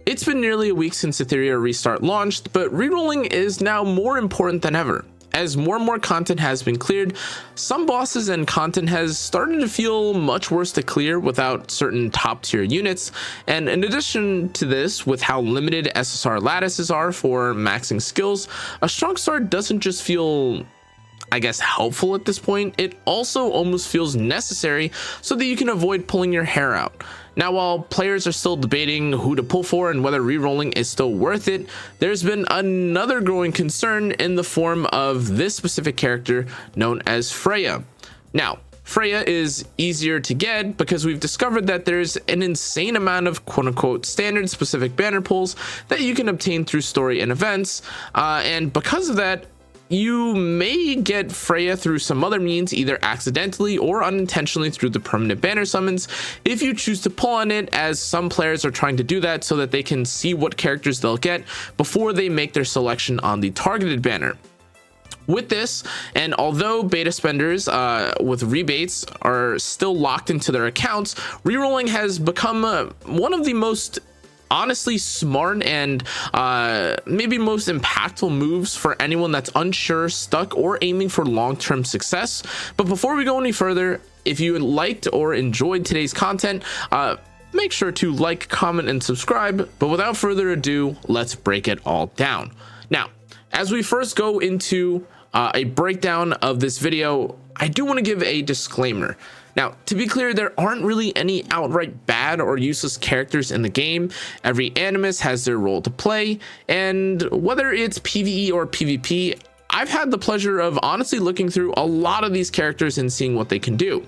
It's been nearly a week since Etheria Restart launched, but rerolling is now more important than ever. As more and more content has been cleared, some bosses and content has started to feel much worse to clear without certain top tier units, and in addition to this, with how limited SSR lattices are for maxing skills, a strong start doesn't just feel, I guess, helpful at this point, it also almost feels necessary so that you can avoid pulling your hair out. Now, while players are still debating who to pull for and whether rerolling is still worth it, there's been another growing concern in the form of this specific character known as Freya. Now, Freya is easier to get because we've discovered that there's an insane amount of quote-unquote standard specific banner pulls that you can obtain through story and events, and because of that, you may get Freya through some other means, either accidentally or unintentionally through the permanent banner summons, if you choose to pull on it, as some players are trying to do that so that they can see what characters they'll get before they make their selection on the targeted banner. With this, and although beta spenders with rebates are still locked into their accounts, rerolling has become one of the most honestly smart and maybe most impactful moves for anyone that's unsure, stuck, or aiming for long-term success. But before we go any further, if you liked or enjoyed today's content, make sure to like, comment, and subscribe. But without further ado, let's break it all down. Now, as we first go into a breakdown of this video, I do want to give a disclaimer. Now, to be clear, there aren't really any outright bad or useless characters in the game. Every animus has their role to play, and whether it's PvE or PvP, I've had the pleasure of honestly looking through a lot of these characters and seeing what they can do.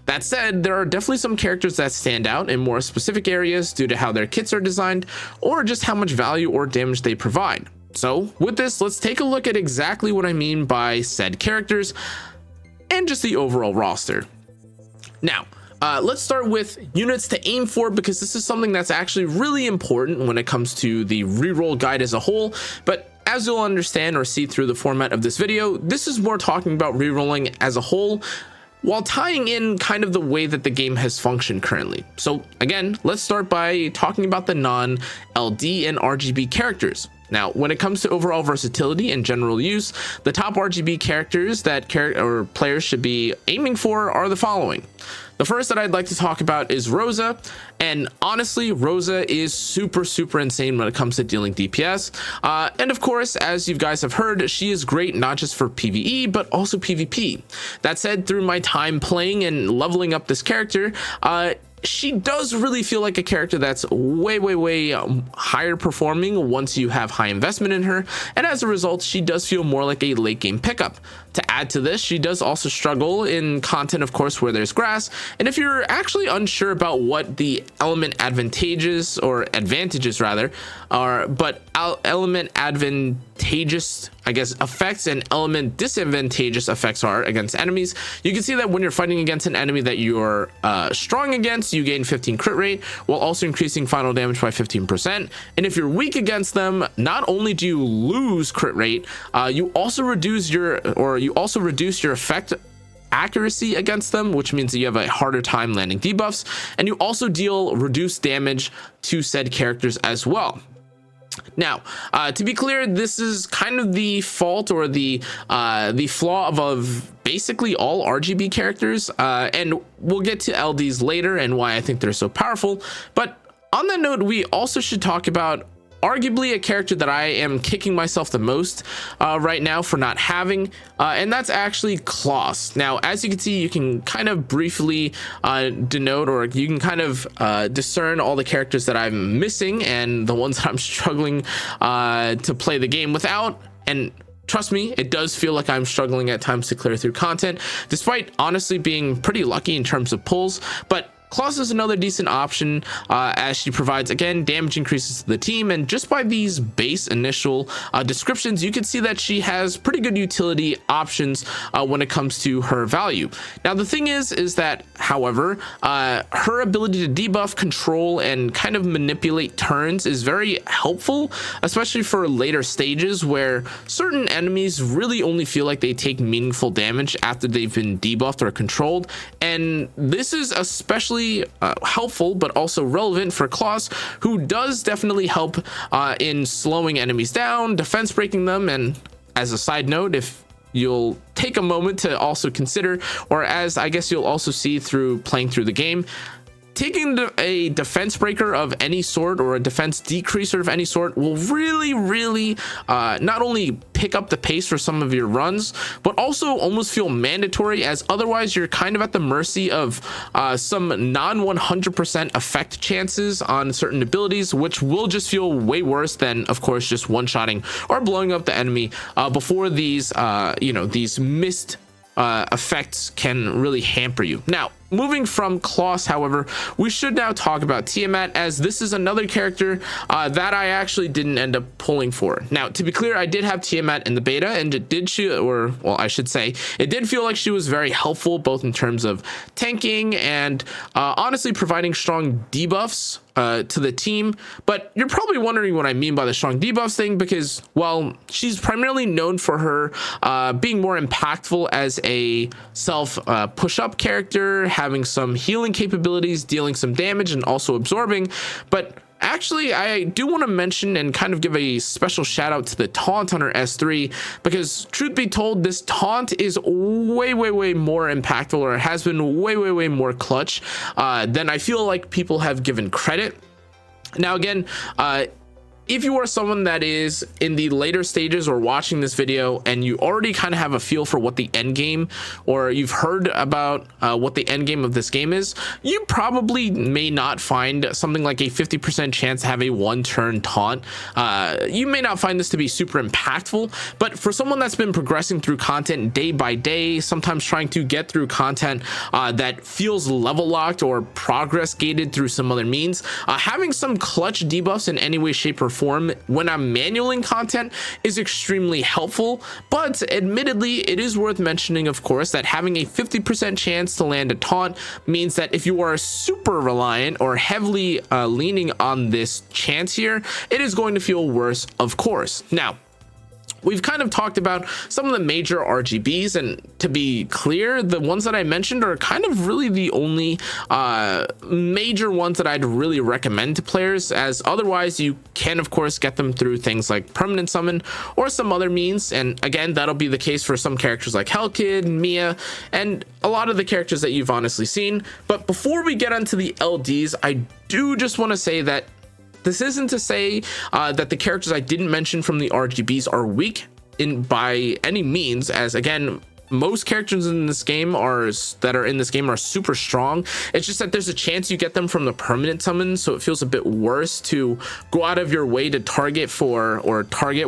That said, there are definitely some characters that stand out in more specific areas due to how their kits are designed or just how much value or damage they provide. So with this, let's take a look at exactly what I mean by said characters and just the overall roster. Now, let's start with units to aim for, because this is something that's actually really important when it comes to the reroll guide as a whole. But as you'll understand or see through the format of this video, this is more talking about rerolling as a whole, while tying in kind of the way that the game has functioned currently. So again, let's start by talking about the non-LD and RGB characters. Now, when it comes to overall versatility and general use, the top RGB characters that players should be aiming for are the following. The first that I'd like to talk about is Rosa, and honestly, Rosa is super insane when it comes to dealing DPS. And of course, as you guys have heard, she is great not just for PvE, but also PvP. That said, through my time playing and leveling up this character, she does really feel like a character that's way higher performing once you have high investment in her, and as a result, she does feel more like a late game pickup. To add to this, she does also struggle in content, of course, where there's grass, and if you're actually unsure about what the element advantages, or advantages rather, are, but element advantageous, I guess, effects and element disadvantageous effects are against enemies, you can see that when you're fighting against an enemy that you're strong against, you gain 15 crit rate while also increasing final damage by 15%. And if you're weak against them, not only do you lose crit rate, you also reduce your effect accuracy against them, which means that you have a harder time landing debuffs, and you also deal reduced damage to said characters as well. Now, to be clear, this is kind of the fault or the flaw of basically all RGB characters, and we'll get to LDs later and why I think they're so powerful. But on that note, we also should talk about arguably a character that I am kicking myself the most right now for not having, and that's actually Klaus. Now, as you can see, you can kind of briefly denote, or you can kind of discern all the characters that I'm missing and the ones that I'm struggling to play the game without. And trust me, it does feel like I'm struggling at times to clear through content, despite honestly being pretty lucky in terms of pulls. But Klaus is another decent option, as she provides, again, damage increases to the team, and just by these base initial descriptions, you can see that she has pretty good utility options when it comes to her value. Now, the thing is that, however, her ability to debuff, control, and kind of manipulate turns is very helpful, especially for later stages where certain enemies really only feel like they take meaningful damage after they've been debuffed or controlled, and this is especially really helpful, but also relevant for Klaus, who does definitely help in slowing enemies down, defense breaking them. And as a side note, if you'll take a moment to also consider, or as I guess you'll also see through playing through the game, taking a defense breaker of any sort or a defense decreaser of any sort will really not only pick up the pace for some of your runs, but also almost feel mandatory, as otherwise you're kind of at the mercy of some non 100% effect chances on certain abilities, which will just feel way worse than, of course, just one-shotting or blowing up the enemy before these these missed effects can really hamper you. Now, moving from Klaus, however, we should now talk about Tiamat, as this is another character that I actually didn't end up pulling for. Now, to be clear, I did have Tiamat in the beta, and it did I should say, it did feel like she was very helpful, both in terms of tanking and honestly providing strong debuffs to the team. But you're probably wondering what I mean by the strong debuffs thing, because, well, she's primarily known for her being more impactful as a self push-up character, having some healing capabilities, dealing some damage, and also absorbing. But actually, I do want to mention and kind of give a special shout out to the taunt on her S3, because truth be told, this taunt is way more impactful, or has been way more clutch than I feel like people have given credit. Now, again, if you are someone that is in the later stages or watching this video and you already kind of have a feel for what the end game, or you've heard about what the end game of this game is, you probably may not find something like a 50% chance to have a one-turn taunt. You may not find this to be super impactful, but for someone that's been progressing through content day by day, sometimes trying to get through content that feels level locked or progress gated through some other means, having some clutch debuffs in any way, shape, or form when I'm manualing content is extremely helpful. But admittedly, it is worth mentioning, of course, that having a 50% chance to land a taunt means that if you are super reliant or heavily leaning on this chance here, it is going to feel worse, of course. Now, we've kind of talked about some of the major RGBs, and to be clear, the ones that I mentioned are kind of really the only major ones that I'd really recommend to players, as otherwise you can, of course, get them through things like permanent summon or some other means. And again, that'll be the case for some characters like Hellkid, Mia, and a lot of the characters that you've honestly seen. But before we get onto the LDs, I do just want to say that this isn't to say that the characters I didn't mention from the RGBs are weak by any means, as again, most characters in this game are super strong. It's just that there's a chance you get them from the permanent summon, so it feels a bit worse to go out of your way to target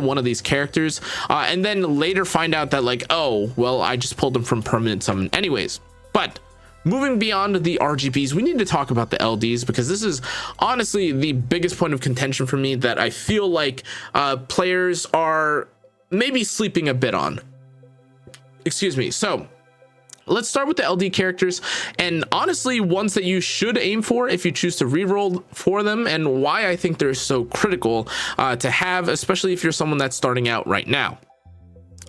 one of these characters and then later find out that, like, oh well, I just pulled them from permanent summon anyways. But moving beyond the RGBs, we need to talk about the LDs, because this is honestly the biggest point of contention for me that I feel like players are maybe sleeping a bit on. Excuse me. So let's start with the LD characters, and honestly ones that you should aim for if you choose to reroll for them, and why I think they're so critical to have, especially if you're someone that's starting out right now.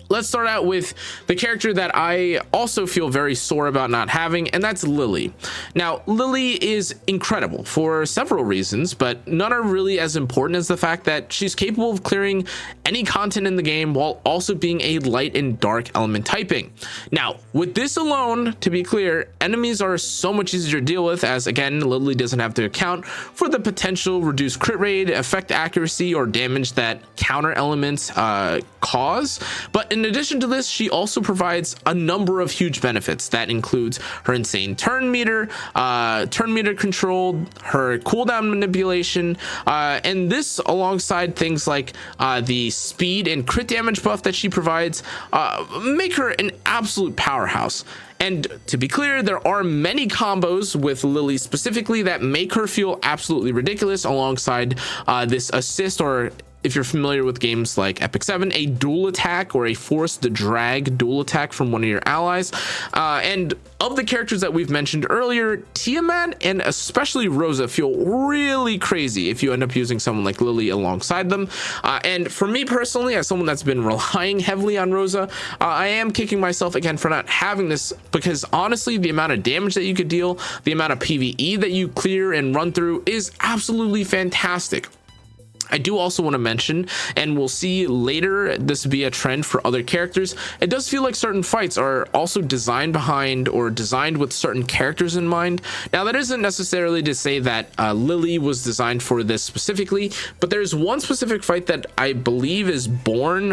Let's start out with the character that I also feel very sore about not having, and that's Lily. Now, Lily is incredible for several reasons, but none are really as important as the fact that she's capable of clearing any content in the game while also being a light and dark element typing. Now, with this alone, to be clear, enemies are so much easier to deal with, as again, Lily doesn't have to account for the potential reduced crit rate, effect accuracy, or damage that counter elements cause. But in addition to this, she also provides a number of huge benefits. That includes her insane turn meter control, her cooldown manipulation, and this alongside things like the speed and crit damage buff that she provides make her an absolute powerhouse. And to be clear, there are many combos with Lily specifically that make her feel absolutely ridiculous alongside this assist, or if you're familiar with games like Epic 7, a dual attack or a force to drag dual attack from one of your allies. And of the characters that we've mentioned earlier, Tiamat and especially Rosa feel really crazy if you end up using someone like Lily alongside them. And for me personally, as someone that's been relying heavily on Rosa, I am kicking myself again for not having this, because honestly, the amount of damage that you could deal, the amount of PvE that you clear and run through is absolutely fantastic. I do also want to mention, and we'll see later this be a trend for other characters, it does feel like certain fights are also designed behind or designed with certain characters in mind. Now, that isn't necessarily to say that Lily was designed for this specifically, but there's one specific fight that I believe is born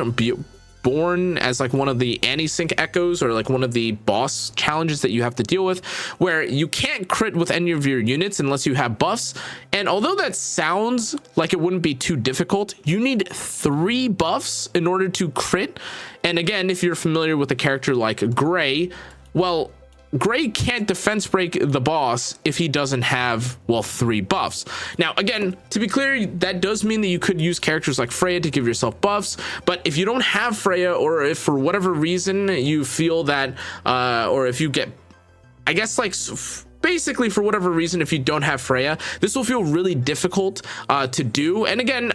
as like one of the anti-sync echoes, or like one of the boss challenges that you have to deal with, where you can't crit with any of your units unless you have buffs. And although that sounds like it wouldn't be too difficult, you need 3 buffs in order to crit. And again, if you're familiar with a character like Gray, well, Gray can't defense break the boss if he doesn't have, well, 3 buffs. Now, again, to be clear, that does mean that you could use characters like Freya to give yourself buffs, but if you don't have Freya, or if for whatever reason you feel that, or if you get, I guess, like, basically for whatever reason, if you don't have Freya, this will feel really difficult to do. And again,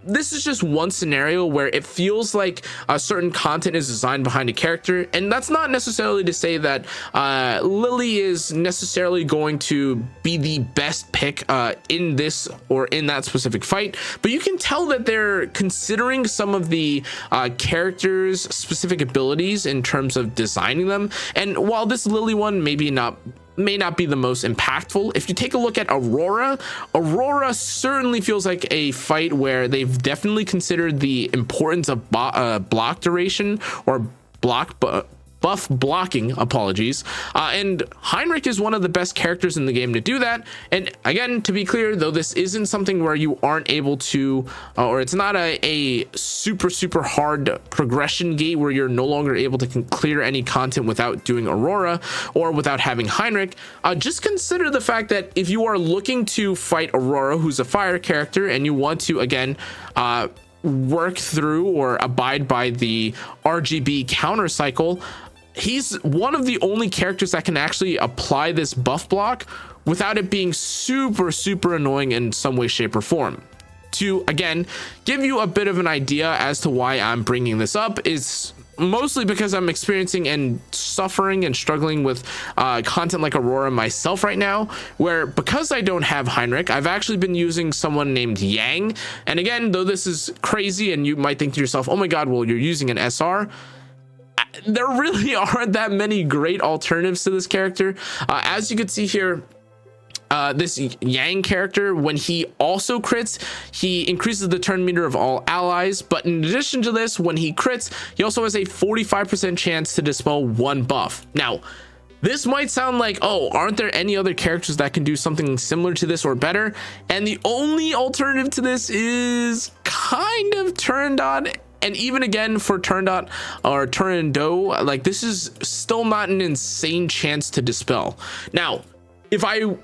this is just one scenario where it feels like a certain content is designed behind a character, and that's not necessarily to say that Lily is necessarily going to be the best pick in this or in that specific fight, but you can tell that they're considering some of the characters' specific abilities in terms of designing them. And while this Lily one may not be the most impactful, if you take a look at Aurora certainly feels like a fight where they've definitely considered the importance of block duration, or buff blocking, apologies. And Heinrich is one of the best characters in the game to do that. And again, to be clear, though this isn't something where you aren't able to, or it's not a super hard progression gate where you're no longer able to clear any content without doing Aurora or without having Heinrich, just consider the fact that if you are looking to fight Aurora, who's a fire character, and you want to, again, work through or abide by the RGB counter cycle, he's one of the only characters that can actually apply this buff block without it being super annoying in some way, shape, or form. To, again, give you a bit of an idea as to why I'm bringing this up is mostly because I'm experiencing and suffering and struggling with content like Aurora myself right now, where because I don't have Heinrich, I've actually been using someone named Yang. And again, though this is crazy and you might think to yourself, oh my god, well, you're using an SR, there really aren't that many great alternatives to this character. As you can see here, this Yang character, when he also crits, he increases the turn meter of all allies, but in addition to this, when he crits, he also has a 45% chance to dispel 1 buff. Now, this might sound like, oh, aren't there any other characters that can do something similar to this or better? And the only alternative to this is kind of Turned On. And even again, for Turned On or Turando, like, this is still not an insane chance to dispel. Now, if I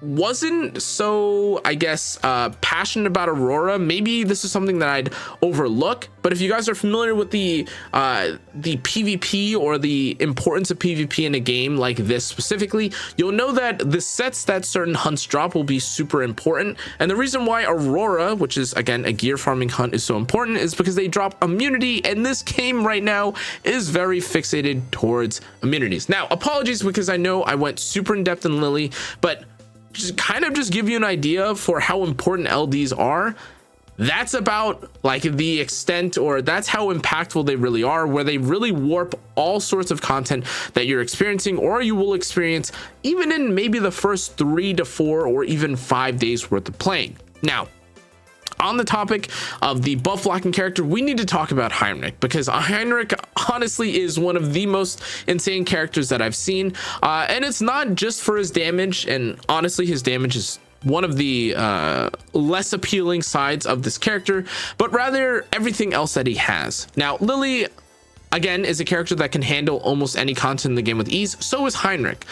wasn't so, I guess, passionate about Aurora, maybe this is something that I'd overlook. But if you guys are familiar with the PvP or the importance of PvP in a game like this specifically, you'll know that the sets that certain hunts drop will be super important. And the reason why Aurora, which is again a gear farming hunt, is so important is because they drop immunity, and this game right now is very fixated towards immunities. Now, apologies because I know I went super in depth in Lily, but just give you an idea for how important LDs are. That's about like the extent, or that's how impactful they really are, where they really warp all sorts of content that you're experiencing or you will experience even in maybe the first 3 to 4 or even 5 days worth of playing. Now, on the topic of the buff blocking character, we need to talk about Heinrich, because Heinrich honestly is one of the most insane characters that I've seen, and it's not just for his damage, and honestly his damage is one of the less appealing sides of this character, but rather everything else that he has. Now, Lily, again, is a character that can handle almost any content in the game with ease. So is Heinrich.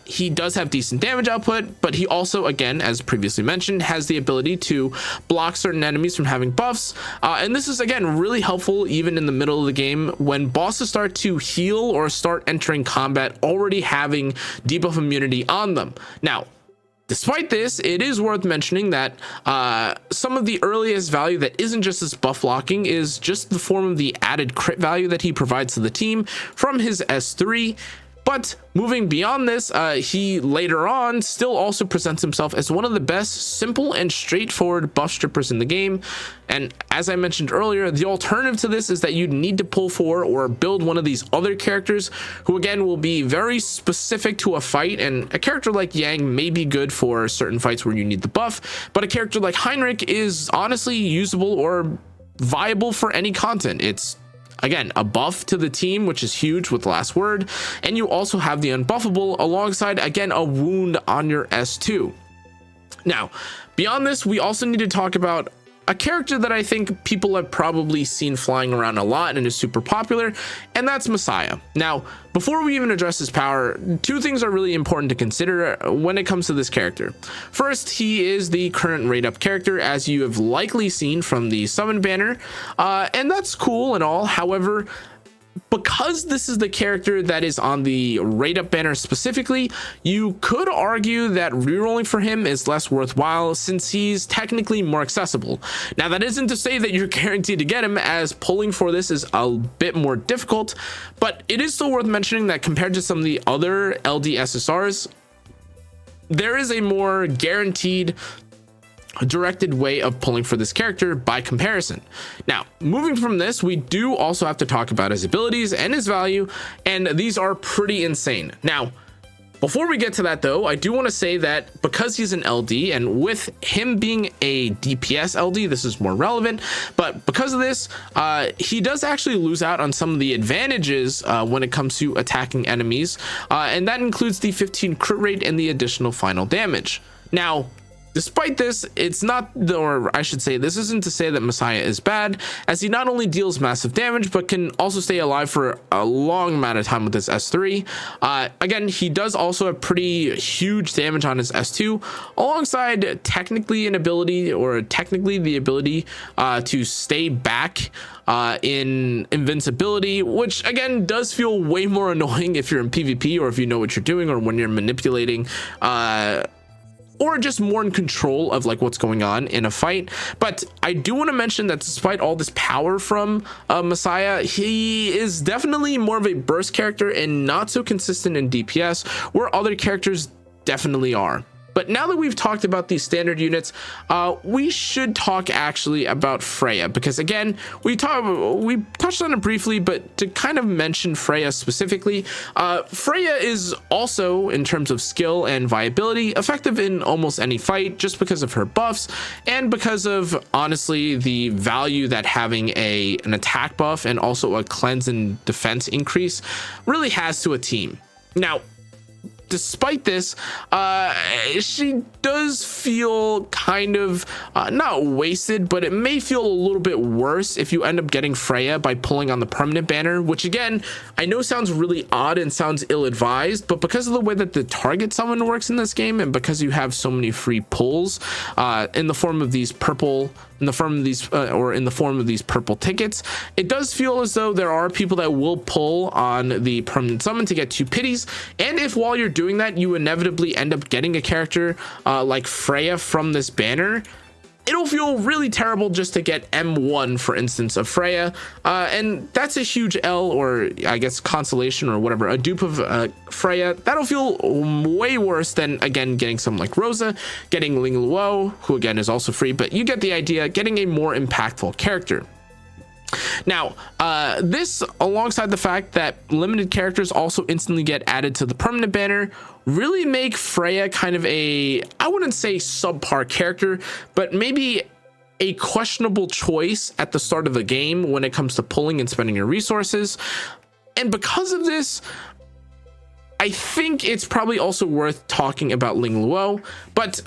He does have decent damage output, but he also, again, as previously mentioned, has the ability to block certain enemies from having buffs. And this is, again, really helpful even in the middle of the game when bosses start to heal or start entering combat already having debuff immunity on them. Now, despite this, it is worth mentioning that some of the earliest value that isn't just this buff locking is just the form of the added crit value that he provides to the team from his S3. But moving beyond this, he later on still also presents himself as one of the best simple and straightforward buff strippers in the game. And as I mentioned earlier, the alternative to this is that you need to pull for or build one of these other characters who, again, will be very specific to a fight. And a character like Yang may be good for certain fights where you need the buff, but a character like Heinrich is honestly usable or viable for any content. It's, again, a buff to the team, which is huge with Last Word, and you also have the unbuffable alongside, again, a wound on your S2. Now, beyond this, we also need to talk about a character that I think people have probably seen flying around a lot and is super popular, and that's Messiah. Now, before we even address his power, two things are really important to consider when it comes to this character. First, he is the current rate up character, as you have likely seen from the summon banner, and that's cool and all. However, because this is the character that is on the rate up banner specifically, you could argue that rerolling for him is less worthwhile since he's technically more accessible. Now, that isn't to say that you're guaranteed to get him, as pulling for this is a bit more difficult, but it is still worth mentioning that compared to some of the other LD SSRs, there is a more guaranteed directed way of pulling for this character by comparison. Now, moving from this, we do also have to talk about his abilities and his value, and these are pretty insane. Now, before we get to that though, I do want to say that because he's an LD, and with him being a DPS LD, this is more relevant, but because of this, he does actually lose out on some of the advantages when it comes to attacking enemies, and that includes the 15 crit rate and the additional final damage. Now, despite this, it's not, or I should say, this isn't to say that Messiah is bad, as he not only deals massive damage, but can also stay alive for a long amount of time with his S3. Again, he does also have pretty huge damage on his S2, alongside technically an ability, or technically the ability to stay back in invincibility, which again does feel way more annoying if you're in PvP, or if you know what you're doing, or when you're manipulating or just more in control of like what's going on in a fight. But I do want to mention that despite all this power from Messiah, he is definitely more of a burst character and not so consistent in DPS, where other characters definitely are. But now that we've talked about these standard units, we should talk actually about Freya, because again, we touched on it briefly, but to kind of mention Freya specifically, Freya is also, in terms of skill and viability, effective in almost any fight just because of her buffs, and because of, honestly, the value that having an attack buff and also a cleanse and defense increase really has to a team. Now, despite this, she does feel kind of not wasted, but it may feel a little bit worse if you end up getting Freya by pulling on the permanent banner, which again, I know sounds really odd and sounds ill-advised, but because of the way that the target summon works in this game, and because you have so many free pulls in the form of these purple purple tickets, it does feel as though there are people that will pull on the permanent summon to get 2 pities. And if while you're doing that, you inevitably end up getting a character like Freya from this banner, it'll feel really terrible just to get M1, for instance, of Freya, and that's a huge L, or I guess consolation or whatever, a dupe of Freya. That'll feel way worse than, again, getting someone like Rosa, getting Ling Luo, who again is also free, but you get the idea, getting a more impactful character. Now, this, alongside the fact that limited characters also instantly get added to the permanent banner, really make Freya kind of I wouldn't say subpar character, but maybe a questionable choice at the start of the game when it comes to pulling and spending your resources. And because of this, I think it's probably also worth talking about Ling Luo. But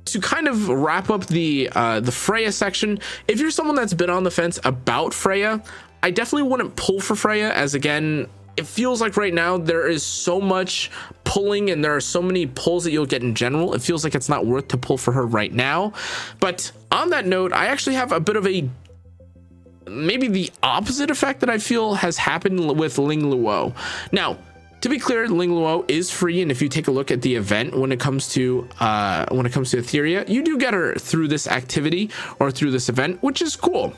to kind of wrap up the Freya section, if you're someone that's been on the fence about Freya, I definitely wouldn't pull for Freya, as again, it feels like right now there is so much pulling and there are so many pulls that you'll get in general. It feels like it's not worth to pull for her right now. But on that note, I actually have a bit of a maybe the opposite effect that I feel has happened with Ling Luo. Now, to be clear, Ling Luo is free, and if you take a look at the event when it comes to Etheria, you do get her through this activity or through this event, which is cool.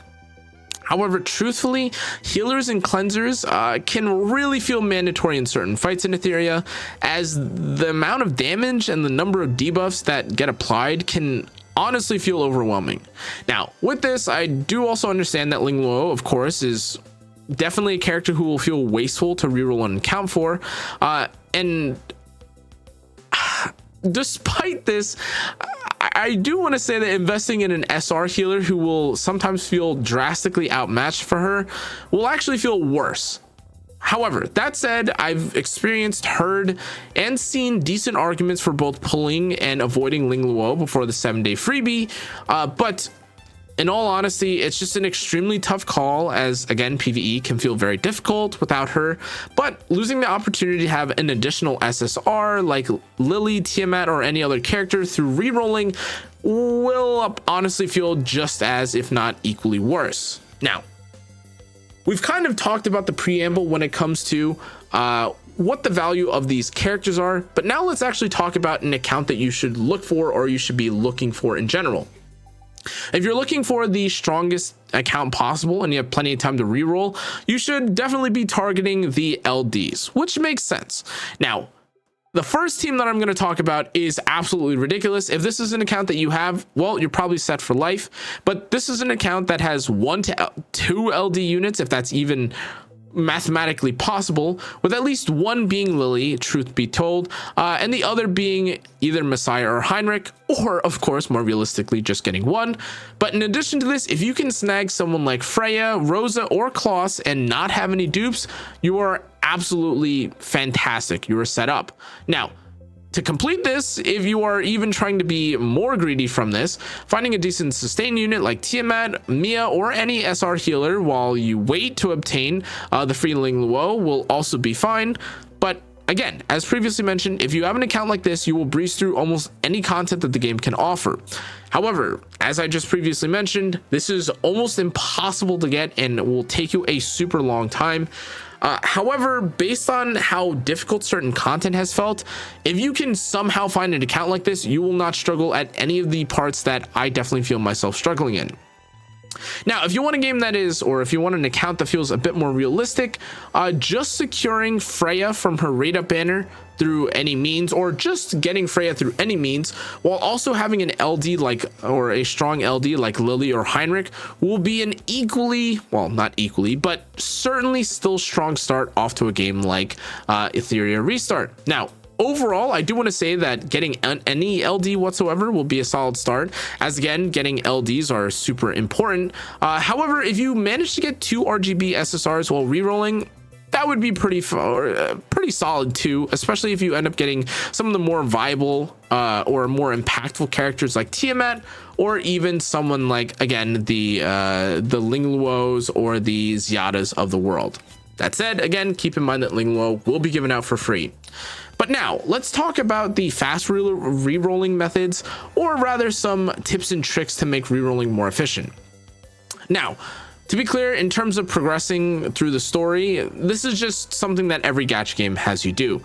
However, truthfully, healers and cleansers can really feel mandatory in certain fights in Etheria, as the amount of damage and the number of debuffs that get applied can honestly feel overwhelming. Now, with this, I do also understand that Ling Luo, of course, is definitely a character who will feel wasteful to reroll and account for, and despite this, I do want to say that investing in an SR healer who will sometimes feel drastically outmatched for her will actually feel worse. However, that said, I've experienced, heard, and seen decent arguments for both pulling and avoiding Ling Luo before the 7-day freebie, but in all honesty, it's just an extremely tough call, as again, PvE can feel very difficult without her, but losing the opportunity to have an additional SSR like Lily, Tiamat, or any other character through rerolling will honestly feel just as, if not equally worse. Now, we've kind of talked about the preamble when it comes to what the value of these characters are, but now let's actually talk about an account that you should look for, or you should be looking for in general. If you're looking for the strongest account possible and you have plenty of time to reroll, you should definitely be targeting the LDs, which makes sense. Now, the first team that I'm going to talk about is absolutely ridiculous. If this is an account that you have, well, you're probably set for life, but this is an account that has 1 to 2 LD units, if that's even mathematically possible, with at least one being Lily, truth be told, and the other being either Messiah or Heinrich, or of course more realistically just getting one. But in addition to this, if you can snag someone like Freya, Rosa, or Klaus and not have any dupes, you are absolutely fantastic. You are set up. Now, to complete this, if you are even trying to be more greedy from this, finding a decent sustain unit like Tiamat, Mia, or any SR healer while you wait to obtain the free Ling Luo will also be fine. But again, as previously mentioned, if you have an account like this, you will breeze through almost any content that the game can offer. However, as I just previously mentioned, this is almost impossible to get and will take you a super long time. However, based on how difficult certain content has felt, if you can somehow find an account like this, you will not struggle at any of the parts that I definitely feel myself struggling in. Now, if you want a game that is, or if you want an account that feels a bit more realistic, just securing Freya from her rate up banner through any means, or just getting Freya through any means, while also having an LD like, or a strong LD like Lily or Heinrich, will be an equally, well, not equally, but certainly still strong start off to a game like Etheria Restart. Now, overall, I do want to say that getting any LD whatsoever will be a solid start, as again, getting LDs are super important. However, if you manage to get 2 RGB SSRs while rerolling, that would be pretty solid too, especially if you end up getting some of the more viable or more impactful characters like Tiamat, or even someone like, again, the Ling Luos or the Xiadas of the world. That said, again, keep in mind that Ling Luo will be given out for free. But now let's talk about the fast rerolling methods, or rather some tips and tricks to make rerolling more efficient. Now, to be clear, in terms of progressing through the story, this is just something that every gacha game has you do.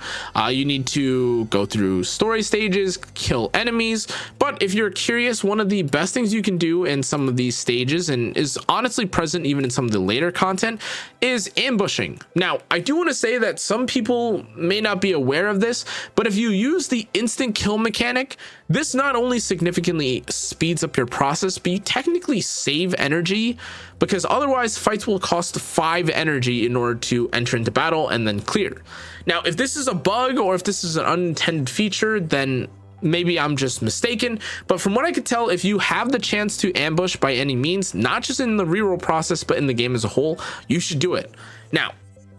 You need to go through story stages, kill enemies, but if you're curious, one of the best things you can do in some of these stages, and is honestly present even in some of the later content, is ambushing. Now, I do want to say that some people may not be aware of this, but if you use the instant kill mechanic, this not only significantly speeds up your process, but you technically save energy, because otherwise fights will cost 5 energy in order to enter into battle and then clear. Now, if this is a bug or if this is an unintended feature, then maybe I'm just mistaken, but from what I could tell, if you have the chance to ambush by any means, not just in the reroll process but in the game as a whole, you should do it. Now,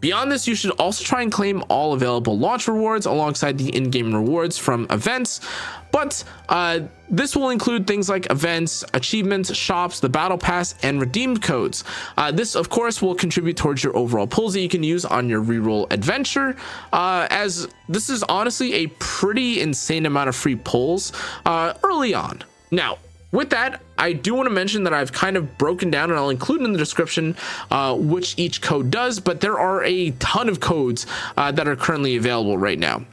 Beyond this, you should also try and claim all available launch rewards alongside the in-game rewards from events. But this will include things like events, achievements, shops, the battle pass, and redeemed codes. This, of course, will contribute towards your overall pulls that you can use on your reroll adventure, as this is honestly a pretty insane amount of free pulls early on. Now, with that, I do want to mention that I've kind of broken down, and I'll include in the description which each code does, but there are a ton of codes that are currently available right now.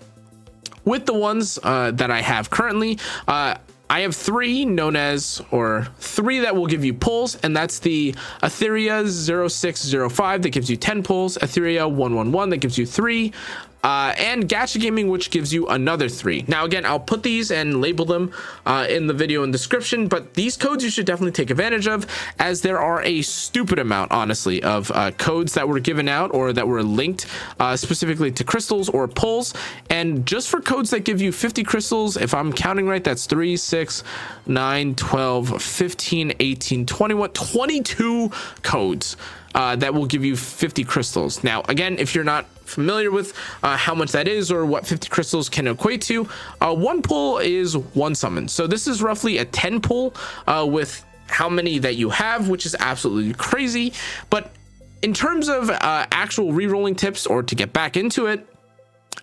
With the ones that I have currently, I have three that will give you pulls, and that's the Etheria 0605 that gives you 10 pulls, Etheria 111 that gives you 3, and Gacha Gaming, which gives you another 3. Now, again, I'll put these and label them in the video and description, but these codes you should definitely take advantage of, as there are a stupid amount, honestly, of codes that were given out or that were linked specifically to crystals or pulls. And just for codes that give you 50 crystals, if I'm counting right, that's 3, 6, 9, 12, 15, 18, 21, 22 codes that will give you 50 crystals. Now, again, if you're not familiar with how much that is or what 50 crystals can equate to, one pull is one summon. So this is roughly a 10 pull with how many that you have, which is absolutely crazy. But in terms of actual rerolling tips, or to get back into it,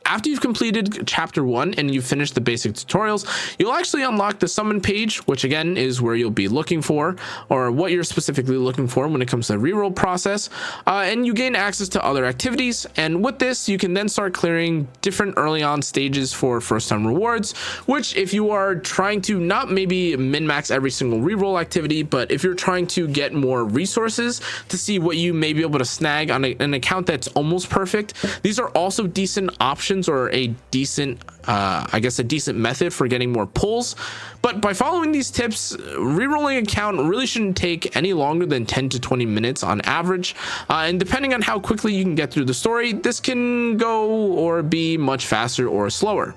after you've completed chapter 1 and you've finished the basic tutorials, you'll actually unlock the summon page, which again is where you'll be looking for, or what you're specifically looking for when it comes to the reroll process, and you gain access to other activities. And with this, you can then start clearing different early on stages for first time rewards, which if you are trying to not maybe min-max every single reroll activity, but if you're trying to get more resources to see what you may be able to snag on an account that's almost perfect, these are also decent options, or a decent I guess a decent method for getting more pulls. But by following these tips, rerolling account really shouldn't take any longer than 10 to 20 minutes on average, and depending on how quickly you can get through the story, this can go or be much faster or slower.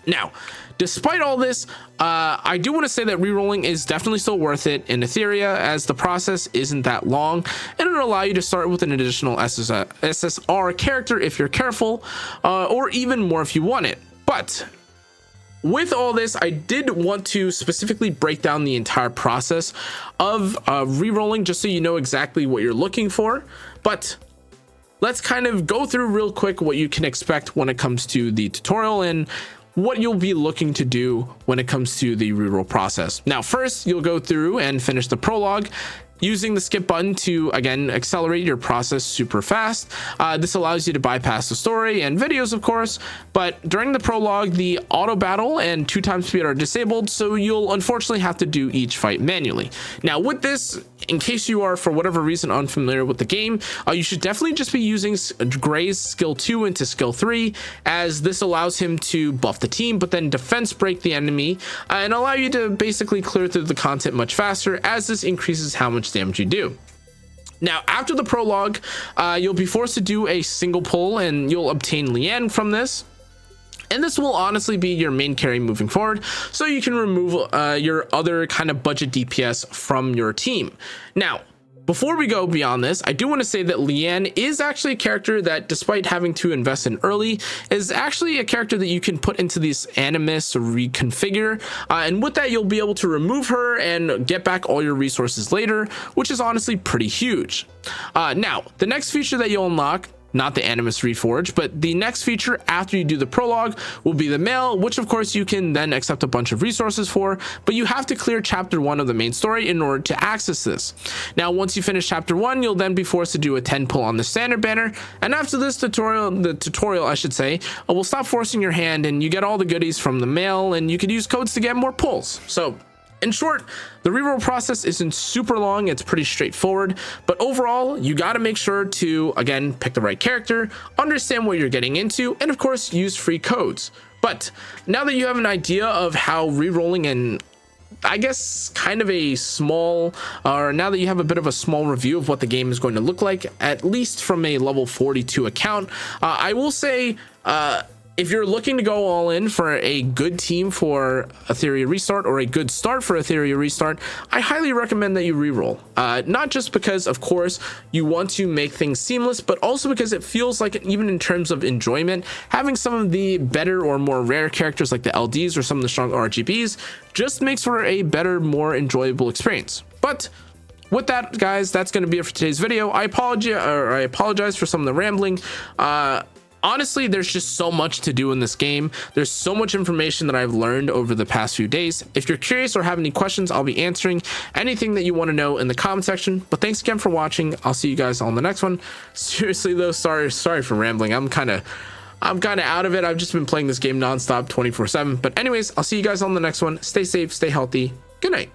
Now, despite all this, I do want to say that rerolling is definitely still worth it in Etheria, as the process isn't that long, and it'll allow you to start with an additional SSR character if you're careful, or even more if you want it. But with all this, I did want to specifically break down the entire process of rerolling, just so you know exactly what you're looking for. But let's kind of go through real quick what you can expect when it comes to the tutorial and what you'll be looking to do when it comes to the reroll process. Now, first, you'll go through and finish the prologue, using the skip button to, again, accelerate your process super fast. This allows you to bypass the story and videos, of course, but during the prologue, the auto battle and 2x speed are disabled, so you'll unfortunately have to do each fight manually. Now, with this, in case you are for whatever reason unfamiliar with the game, you should definitely just be using Gray's skill 2 into skill 3, as this allows him to buff the team but then defense break the enemy and allow you to basically clear through the content much faster, as this increases how much damage you do. Now, after the prologue, you'll be forced to do a single pull, and you'll obtain Leanne from this. And this will honestly be your main carry moving forward, so you can remove your other kind of budget DPS from your team. Now, before we go beyond this, I do want to say that Leanne is actually a character that, despite having to invest in early, is actually a character that you can put into these animus or reconfigure, and with that, you'll be able to remove her and get back all your resources later, which is honestly pretty huge. Now, the next feature that you'll unlock, not the Animus Reforge, but the next feature after you do the prologue will be the mail, which of course you can then accept a bunch of resources for, but you have to clear chapter 1 of the main story in order to access this. Now, once you finish chapter 1, you'll then be forced to do a 10 pull on the standard banner, and after this tutorial, I should say, will stop forcing your hand, and you get all the goodies from the mail, and you can use codes to get more pulls. So, in short, the reroll process isn't super long, it's pretty straightforward, but overall, you gotta make sure to, again, pick the right character, understand what you're getting into, and of course, use free codes. But now that you have an idea of how rerolling and I guess kind of a small, or now that you have a bit of a small review of what the game is going to look like, at least from a level 42 account, I will say, if you're looking to go all in for a good team for Etheria Restart, or a good start for Etheria Restart, I highly recommend that you reroll. Not just because, of course, you want to make things seamless, but also because it feels like, even in terms of enjoyment, having some of the better or more rare characters like the LDs or some of the strong RGBs just makes for a better, more enjoyable experience. But with that, guys, that's going to be it for today's video. I apologize for some of the rambling. Honestly, there's just so much to do in this game. There's so much information that I've learned over the past few days. If you're curious or have any questions, I'll be answering anything that you want to know in the comment section. But thanks again for watching. I'll see you guys on the next one. Seriously though, sorry for rambling. I'm kind of out of it. I've just been playing this game nonstop 24/7. But anyways, I'll see you guys on the next one. Stay safe, stay healthy. Good night.